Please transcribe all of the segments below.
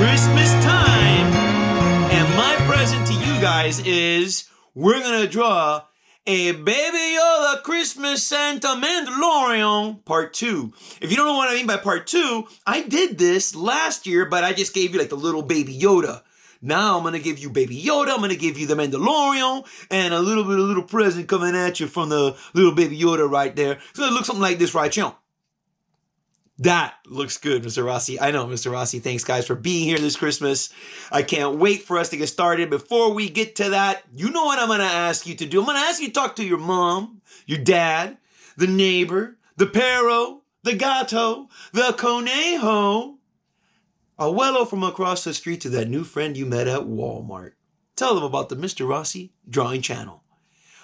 Christmas time. And my present to you guys is we're going to draw a Baby Yoda Christmas Santa Mandalorian Part 2. If you don't know what I mean by Part 2, I did this last year, but I just gave you like the little Baby Yoda. Now I'm going to give you Baby Yoda, I'm going to give you the Mandalorian, and a little present coming at you from the little Baby Yoda right there. So it looks something like this right here. That looks good, Mr. Rossi. I know, Mr. Rossi. Thanks, guys, for being here this Christmas. I can't wait for us to get started. Before we get to that, you know what I'm going to ask you to do. I'm going to ask you to talk to your mom, your dad, the neighbor, the perro, the gato, the conejo, abuelo from across the street to that new friend you met at Walmart. Tell them about the Mr. Rossi Drawing Channel.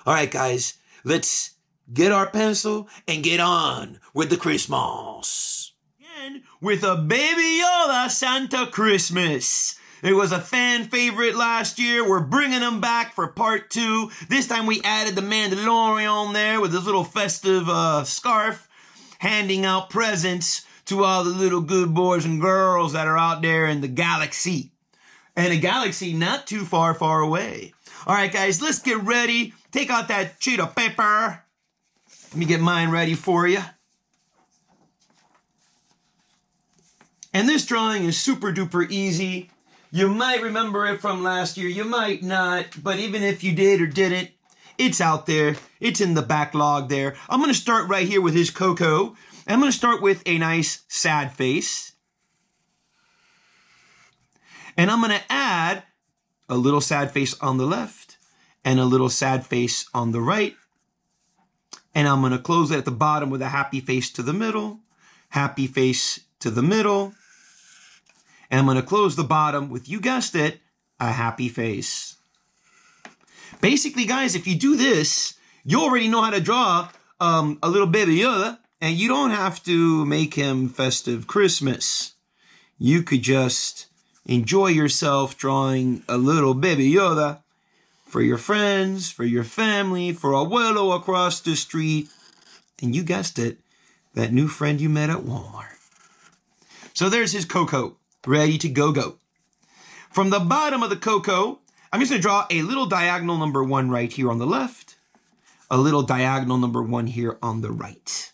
All right, guys, let's get our pencil and get on with the Christmas. Again, with a Baby Yoda Santa Christmas. It was a fan favorite last year. We're bringing him back for part 2. This time we added the Mandalorian on there with his little festive scarf, handing out presents to all the little good boys and girls that are out there in the galaxy. And a galaxy not too far, far away. All right, guys, let's get ready. Take out that sheet of paper. Let me get mine ready for you. And this drawing is super duper easy. You might remember it from last year. You might not. But even if you did or didn't, it's out there. It's in the backlog there. I'm going to start right here with his Coco. I'm going to start with a nice sad face. And I'm going to add a little sad face on the left and a little sad face on the right. And I'm going to close it at the bottom with a happy face to the middle, happy face to the middle. And I'm going to close the bottom with, you guessed it, a happy face. Basically, guys, if you do this, you already know how to draw a little Baby Yoda, and you don't have to make him festive Christmas. You could just enjoy yourself drawing a little Baby Yoda for your friends, for your family, for abuelo across the street, and you guessed it, that new friend you met at Walmart. So there's his Coco, ready to go. From the bottom of the Coco, I'm just going to draw a little diagonal number 1 right here on the left, a little diagonal number 1 here on the right.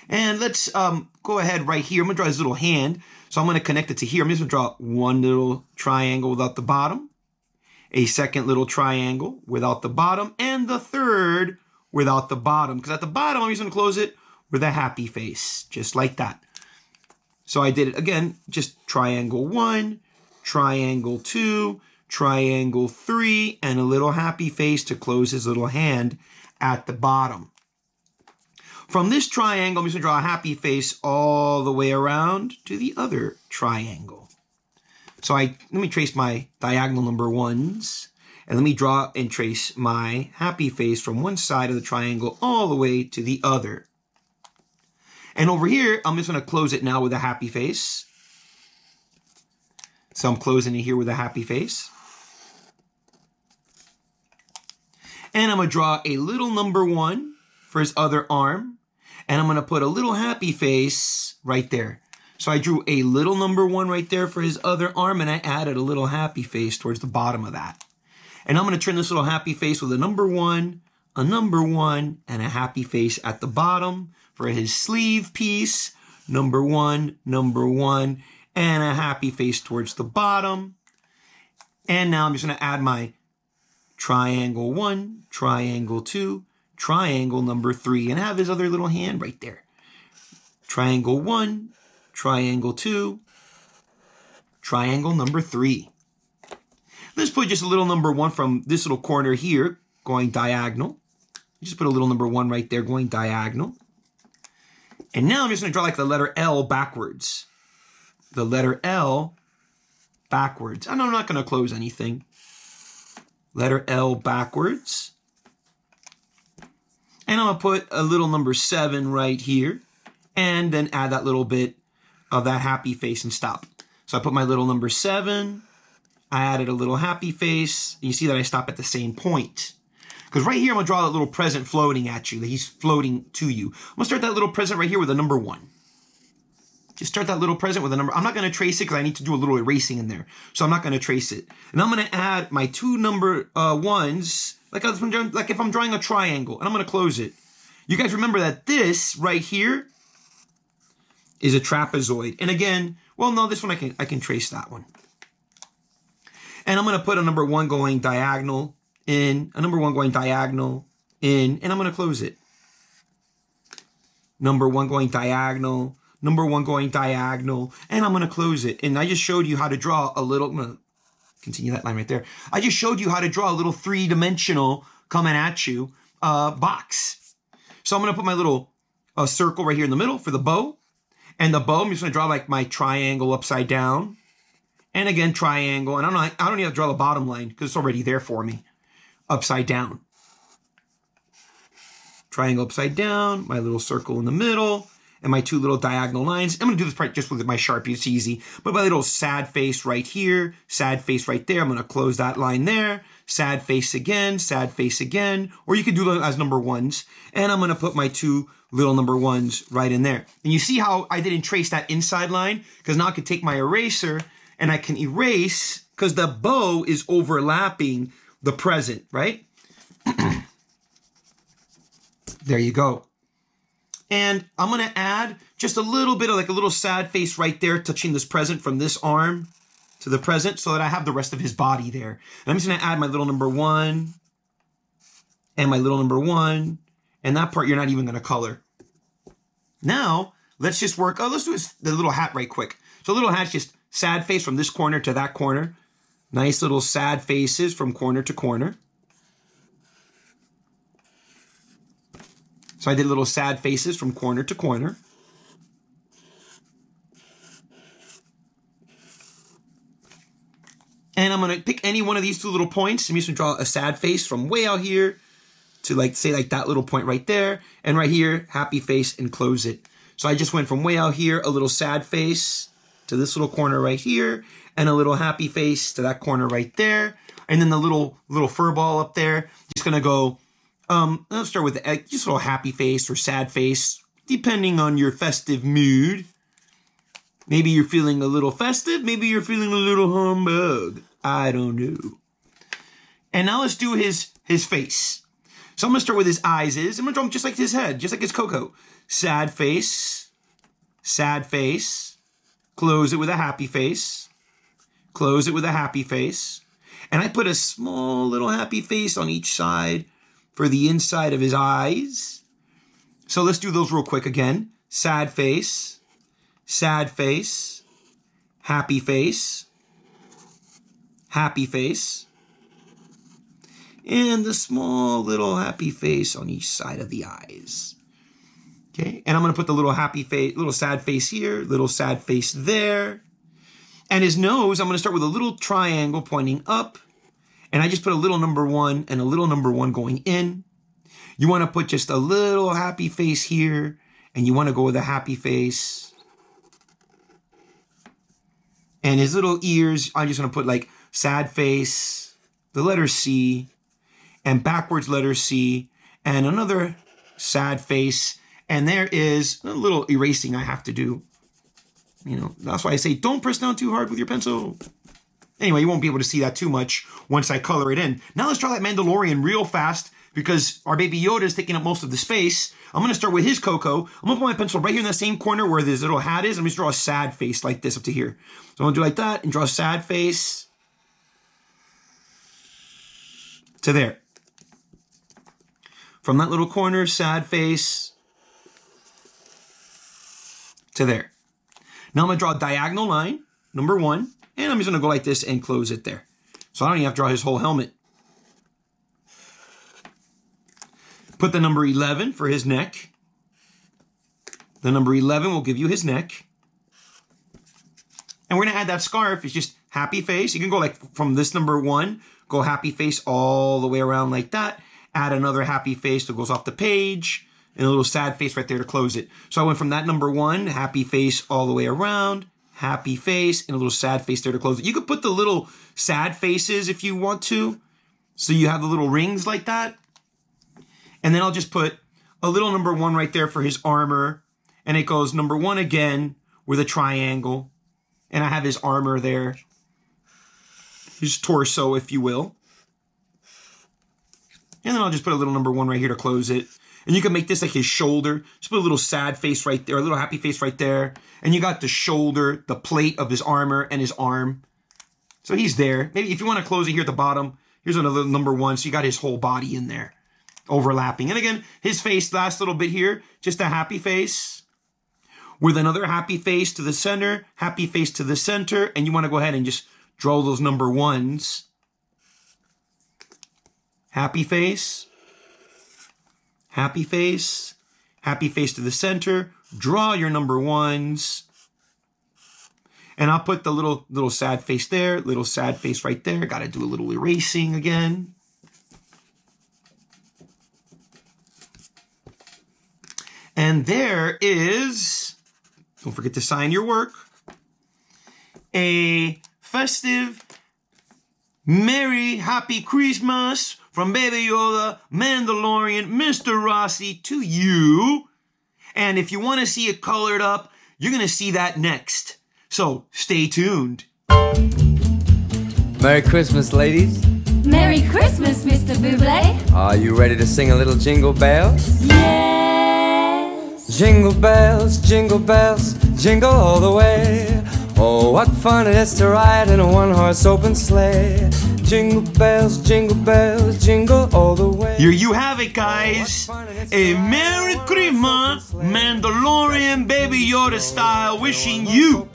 And let's go ahead right here. I'm going to draw his little hand, so I'm going to connect it to here. I'm just going to draw one little triangle without the bottom, a second little triangle without the bottom, and the third without the bottom. Because at the bottom, I'm just going to close it with a happy face, just like that. So I did it again, just triangle 1, triangle 2, triangle 3, and a little happy face to close his little hand at the bottom. From this triangle, I'm just going to draw a happy face all the way around to the other triangle. So let me trace my diagonal number 1s, and let me draw and trace my happy face from one side of the triangle all the way to the other. And over here, I'm just going to close it now with a happy face. So I'm closing it here with a happy face. And I'm going to draw a little number 1 for his other arm. And I'm going to put a little happy face right there. So I drew a little number 1 right there for his other arm, and I added a little happy face towards the bottom of that. And I'm going to turn this little happy face with a number 1, and a happy face at the bottom for his sleeve piece, number 1, and a happy face towards the bottom. And now I'm just going to add my triangle 1, triangle 2, triangle number 3, and have his other little hand right there. Triangle 1, triangle 2, triangle number 3. Let's put just a little number 1 from this little corner here, going diagonal. Just put a little number 1 right there, going diagonal. And now I'm just going to draw like the letter L backwards. The letter L backwards. And I'm not going to close anything. Letter L backwards. And I'm going to put a little number 7 right here. And then add that little bit of that happy face and stop. So I put my little number 7. I added a little happy face. You see that I stop at the same point. Because right here, I'm going to draw that little present floating at you. That he's floating to you. I'm going to start that little present right here with a number 1. Just start that little present with a number. I'm not going to trace it because I need to do a little erasing in there. So I'm not going to trace it. And I'm going to add my two number ones, like if I'm drawing a triangle, and I'm going to close it. You guys remember that this right here is a trapezoid. And again, well, no, this one I can trace that one. And I'm going to put a number 1 going diagonal in, a number 1 going diagonal in, and I'm going to close it. Number 1 going diagonal, number 1 going diagonal, and I'm going to close it. And I just showed you how to draw a little, I'm going to continue that line right there. I just showed you how to draw a little 3-dimensional coming at you box. So I'm going to put my little circle right here in the middle for the bow. And the bow, I'm just going to draw like my triangle upside down. And again, triangle. And I don't need to draw the bottom line because it's already there for me. Upside down. Triangle upside down, my little circle in the middle, and my 2 little diagonal lines. I'm going to do this part just with my Sharpie. It's easy. But my little sad face right here, sad face right there. I'm going to close that line there. Sad face again, or you could do them as number 1s. And I'm going to put my 2 little number 1s right in there. And you see how I didn't trace that inside line? Because now I can take my eraser and I can erase because the bow is overlapping the present, right? There you go. And I'm going to add just a little bit of like a little sad face right there, touching this present from this arm to the present so that I have the rest of his body there. And I'm just going to add my little number 1 and my little number 1. And that part you're not even going to color. Now, let's just work. Oh, let's do the little hat right quick. So little hat's just sad face from this corner to that corner. Nice little sad faces from corner to corner. So I did little sad faces from corner to corner. And I'm going to pick any one of these 2 little points. I'm just going to draw a sad face from way out here to like, say like that little point right there. And right here, happy face and close it. So I just went from way out here, a little sad face to this little corner right here. And a little happy face to that corner right there. And then the little fur ball up there. Just going to go, let's start with just a little happy face or sad face, depending on your festive mood. Maybe you're feeling a little festive. Maybe you're feeling a little humbug. I don't know. And now let's do his face. So I'm going to start with his eyes. I'm going to draw him just like his head, just like his Coco. Sad face. Sad face. Close it with a happy face. Close it with a happy face. And I put a small little happy face on each side for the inside of his eyes. So let's do those real quick again. Sad face. Sad face. Happy face. Happy face. And the small little happy face on each side of the eyes. Okay, and I'm going to put the little happy face, little sad face here, little sad face there. And his nose, I'm going to start with a little triangle pointing up. And I just put a little number 1 and a little number 1 going in. You want to put just a little happy face here. And you want to go with a happy face. And his little ears, I'm just going to put like sad face, the letter C, and backwards letter C, and another sad face. And there is a little erasing I have to do. You know, that's why I say don't press down too hard with your pencil. Anyway, you won't be able to see that too much once I color it in. Now let's draw that Mandalorian real fast because our baby Yoda is taking up most of the space. I'm going to start with his Coco. I'm going to put my pencil right here in that same corner where this little hat is. I'm just draw a sad face like this up to here. So I'm going to do like that and draw a sad face to there. From that little corner, sad face to there. Now I'm going to draw a diagonal line, number 1, and I'm just going to go like this and close it there. So I don't even have to draw his whole helmet. Put the number 11 for his neck. The number 11 will give you his neck. And we're going to add that scarf. It's just happy face. You can go like from this number 1, go happy face all the way around like that. Add another happy face that goes off the page. And a little sad face right there to close it. So I went from that number 1, happy face all the way around, happy face, and a little sad face there to close it. You could put the little sad faces if you want to. So you have the little rings like that. And then I'll just put a little number 1 right there for his armor. And it goes number 1 again with a triangle. And I have his armor there. His torso, if you will. And then I'll just put a little number 1 right here to close it. And you can make this like his shoulder. Just put a little sad face right there, a little happy face right there. And you got the shoulder, the plate of his armor, and his arm. So he's there. Maybe if you want to close it here at the bottom, here's another number 1. So you got his whole body in there, overlapping. And again, his face, last little bit here, just a happy face with another happy face to the center, happy face to the center. And you want to go ahead and just draw those number 1s. Happy face, happy face, happy face to the center. Draw your number 1s. And I'll put the little sad face there, little sad face right there. Got to do a little erasing again. And there is, don't forget to sign your work, a festive, merry, happy Christmas from Baby Yoda, Mandalorian, Mr. Rossi to you. And if you want to see it colored up, you're going to see that next. So stay tuned. Merry Christmas, ladies. Merry Christmas, Mr. Buble. Are you ready to sing a little jingle bells? Yes. Jingle bells, jingle all the way. Oh, what fun it is to ride in a one-horse open sleigh. Jingle bells, jingle all the way. Here you have it, guys. A Merry Christmas, Mandalorian Baby Yoda style, wishing you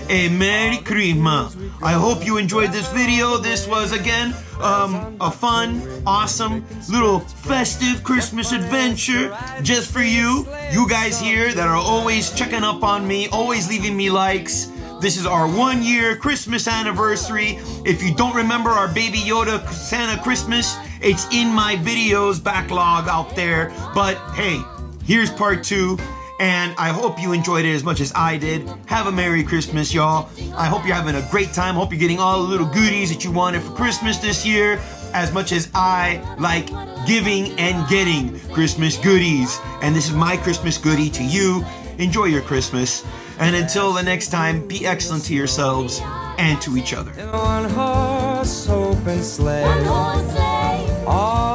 a Merry Christmas. I hope you enjoyed this video. This was, again, a fun, awesome, little festive Christmas adventure just for you. You guys here that are always checking up on me, always leaving me likes. This is our 1-year Christmas anniversary. If you don't remember our Baby Yoda Santa Christmas, it's in my videos backlog out there. But hey, here's part 2. And I hope you enjoyed it as much as I did. Have a Merry Christmas, y'all. I hope you're having a great time. Hope you're getting all the little goodies that you wanted for Christmas this year, as much as I like giving and getting Christmas goodies. And this is my Christmas goodie to you. Enjoy your Christmas. And until the next time, be excellent to yourselves and to each other. In a one-horse open sleigh. One horse sleigh. All